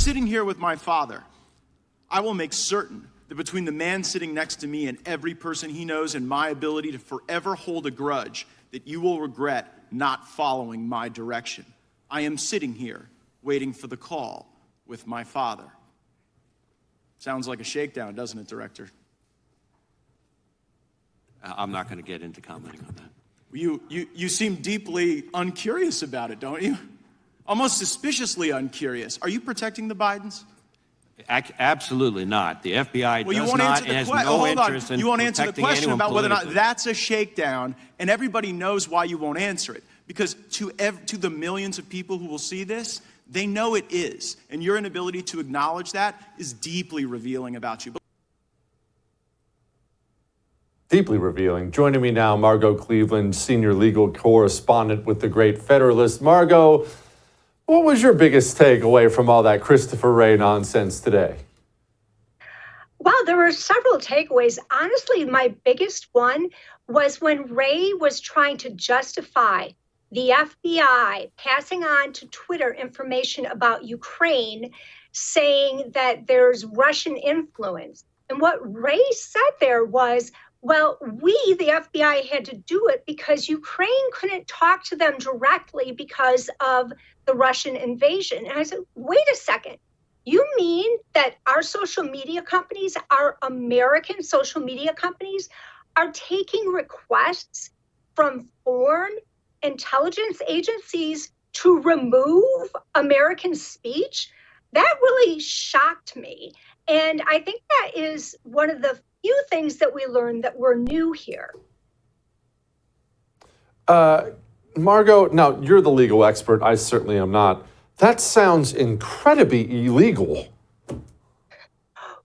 sitting here with my Father, I will make certain that between the man sitting next to me and every person he knows and my ability to forever hold a grudge, that you will regret not following my direction. I am sitting here waiting for the call with my Father. Sounds like a shakedown, doesn't it, Director? I'm not going to get into commenting on that. You seem deeply uncurious about it, don't you? Almost suspiciously uncurious. Are you protecting the Bidens? Absolutely not. The FBI does not and has no interest in You won't answer the protecting question anyone about whether or not politically. that's a shakedown, and everybody knows why you won't answer it. Because to the millions of people who will see this, they know it is. And your inability to acknowledge that is deeply revealing about you. Deeply revealing. Joining me now, Margot Cleveland, senior legal correspondent with the great Federalist. Margot, what was your biggest takeaway from all that Christopher Wray nonsense today? Well, there were several takeaways. Honestly, my biggest one was when Wray was trying to justify the FBI passing on to Twitter information about Ukraine, saying that there's Russian influence. And what Wray said there was, well, we, the FBI, had to do it because Ukraine couldn't talk to them directly because of the Russian invasion. And I said, wait a second. You mean that our social media companies, our American social media companies, are taking requests from foreign intelligence agencies to remove American speech? That really shocked me. And I think that is one of the few things that we learned that were new here. Margot, now you're the legal expert. I certainly am not. That sounds incredibly illegal.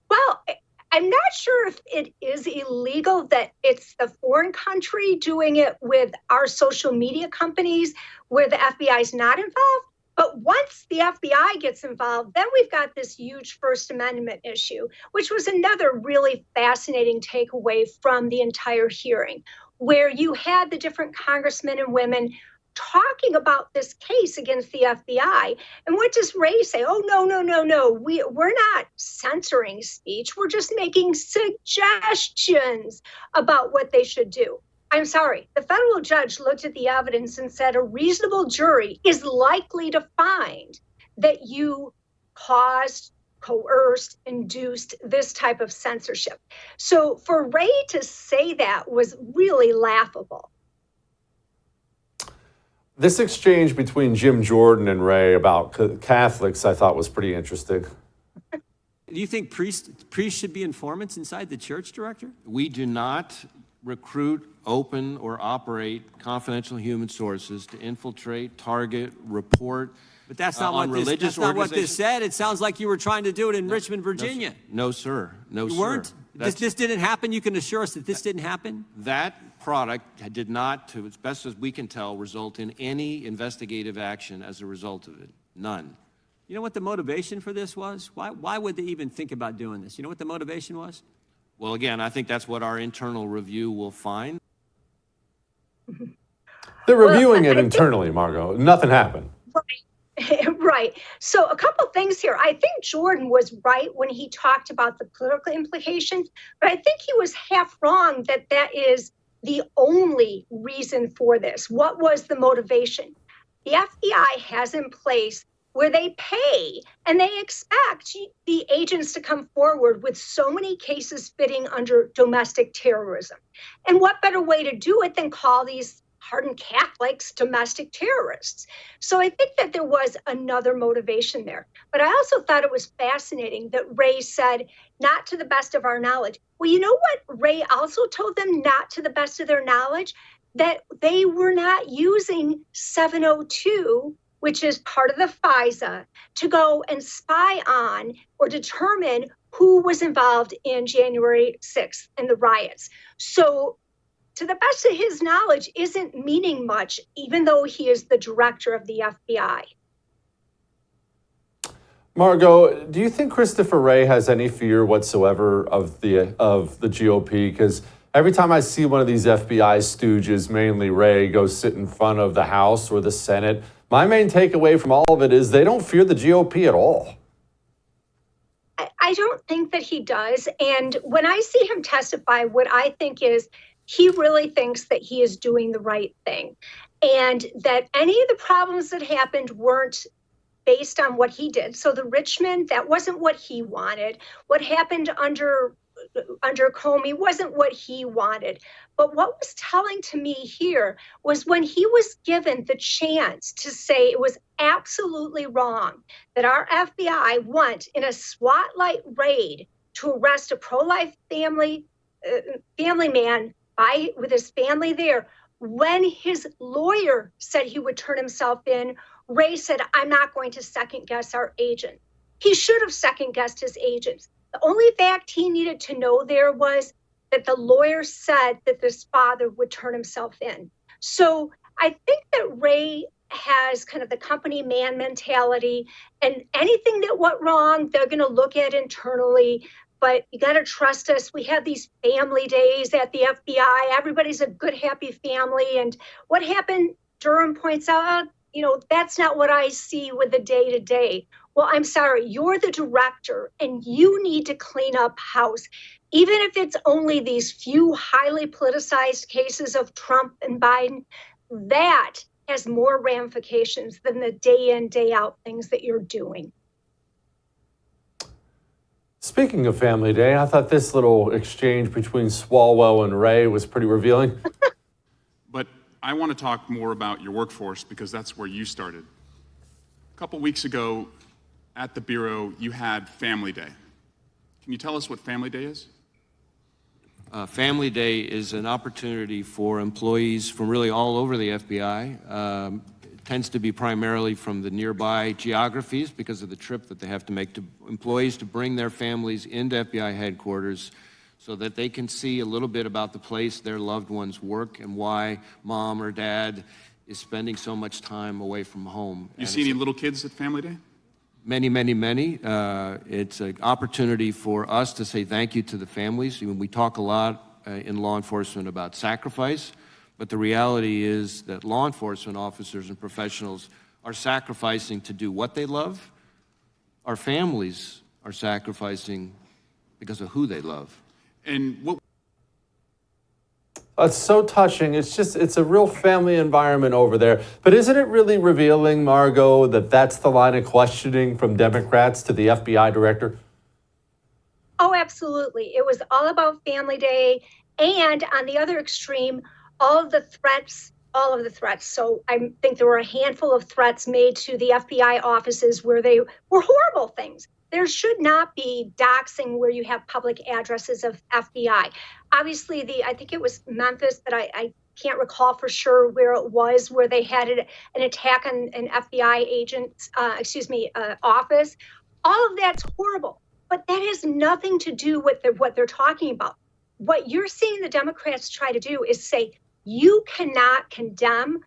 Well, I'm not sure if it is illegal that it's the foreign country doing it with our social media companies where the FBI is not involved. But once the FBI gets involved, then we've got this huge First Amendment issue, which was another really fascinating takeaway from the entire hearing, where you had the different congressmen and women talking about this case against the FBI. And what does Wray say? Oh, no. We're not censoring speech. We're just making suggestions about what they should do. I'm sorry, the federal judge looked at the evidence and said a reasonable jury is likely to find that you caused, coerced, induced this type of censorship. So for Wray to say that was really laughable. This exchange between Jim Jordan and Wray about Catholics, I thought was pretty interesting. Do you think priests should be informants inside the church, Director? We do not recruit, open, or operate confidential human sources to infiltrate, target, report. But that's not on what religious that's not what this organizations. said. It sounds like you were trying to do it in Richmond, Virginia. No, sir. No, You sir. weren't? This didn't happen? You can assure us that this didn't happen? That product did not, to as best as we can tell, result in any investigative action as a result of it. None. You know what the motivation for this was? Why would they even think about doing this? You know what the motivation was? Well, again, I think that's what our internal review will find. They're reviewing it internally, Margot. Nothing happened. Right. So a couple things here. I think Jordan was right when he talked about the political implications, but I think he was half wrong that that is the only reason for this. What was the motivation? The FBI has in place where they pay and they expect the agents to come forward with so many cases fitting under domestic terrorism. And what better way to do it than call these hardened Catholics domestic terrorists? So I think that there was another motivation there. But I also thought it was fascinating that Wray said, not to the best of our knowledge. Well, you know what Wray also told them, not to the best of their knowledge? That they were not using 702, which is part of the FISA, to go and spy on or determine who was involved in January 6th and the riots. So to the best of his knowledge isn't meaning much, even though he is the director of the FBI. Margot, do you think Christopher Wray has any fear whatsoever of the GOP? Because every time I see one of these FBI stooges, mainly Wray, go sit in front of the House or the Senate, my main takeaway from all of it is they don't fear the GOP at all. I don't think that he does. And when I see him testify, what I think is he really thinks that he is doing the right thing and that any of the problems that happened weren't based on what he did. So the Richmond, that wasn't what he wanted. What happened under Comey wasn't what he wanted. But what was telling to me here was when he was given the chance to say it was absolutely wrong that our FBI went in a SWAT-like raid to arrest a pro-life family man with his family there. When his lawyer said he would turn himself in, Wray said, I'm not going to second guess our agent. He should have second guessed his agents. The only fact he needed to know there was that the lawyer said that this father would turn himself in. So I think that Wray has kind of the company man mentality, and anything that went wrong, they're going to look at internally. But you got to trust us. We have these family days at the FBI. Everybody's a good, happy family. And what happened, Durham points out, that's not what I see with the day-to-day. Well, I'm sorry, you're the director and you need to clean up house. Even if it's only these few highly politicized cases of Trump and Biden, that has more ramifications than the day in, day out things that you're doing. Speaking of Family Day, I thought this little exchange between Swalwell and Wray was pretty revealing. But I want to talk more about your workforce because that's where you started. A couple weeks ago at the Bureau, you had Family Day. Can you tell us what Family Day is? Family Day is an opportunity for employees from really all over the FBI. It tends to be primarily from the nearby geographies because of the trip that they have to make, to employees to bring their families into FBI headquarters so that they can see a little bit about the place their loved ones work and why mom or dad is spending so much time away from home. You see any little kids at Family Day? Many, many, many. It's an opportunity for us to say thank you to the families. We talk a lot in law enforcement about sacrifice, but the reality is that law enforcement officers and professionals are sacrificing to do what they love. Our families are sacrificing because of who they love. And what? It's so touching. It's a real family environment over there. But isn't it really revealing, Margot, that that's the line of questioning from Democrats to the FBI director? Oh, absolutely. It was all about Family Day. And on the other extreme, all of the threats. So I think there were a handful of threats made to the FBI offices where they were horrible things. There should not be doxing where you have public addresses of FBI. Obviously, I think it was Memphis, but I can't recall for sure where it was, where they had an attack on an FBI agent's, office. All of that's horrible, but that has nothing to do with what they're talking about. What you're seeing the Democrats try to do is say, you cannot condemn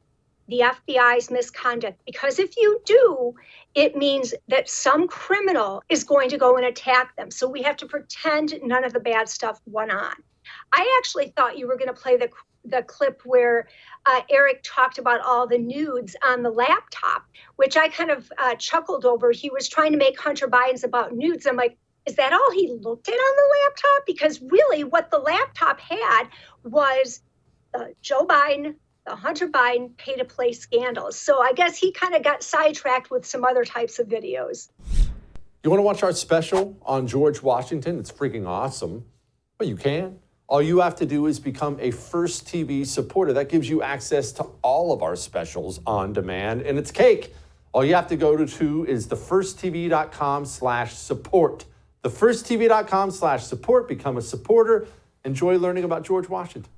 the FBI's misconduct, because if you do, it means that some criminal is going to go and attack them. So we have to pretend none of the bad stuff went on. I actually thought you were going to play the clip where Eric talked about all the nudes on the laptop, which I kind of chuckled over. He was trying to make Hunter Biden's about nudes. I'm like, is that all he looked at on the laptop? Because really what the laptop had was Joe Biden, the Hunter Biden pay-to-play scandals. So I guess he kind of got sidetracked with some other types of videos. You want to watch our special on George Washington? It's freaking awesome. Well, you can. All you have to do is become a First TV supporter. That gives you access to all of our specials on demand, and it's cake. All you have to go to is thefirsttv.com/support. Thefirsttv.com/support. Become a supporter. Enjoy learning about George Washington.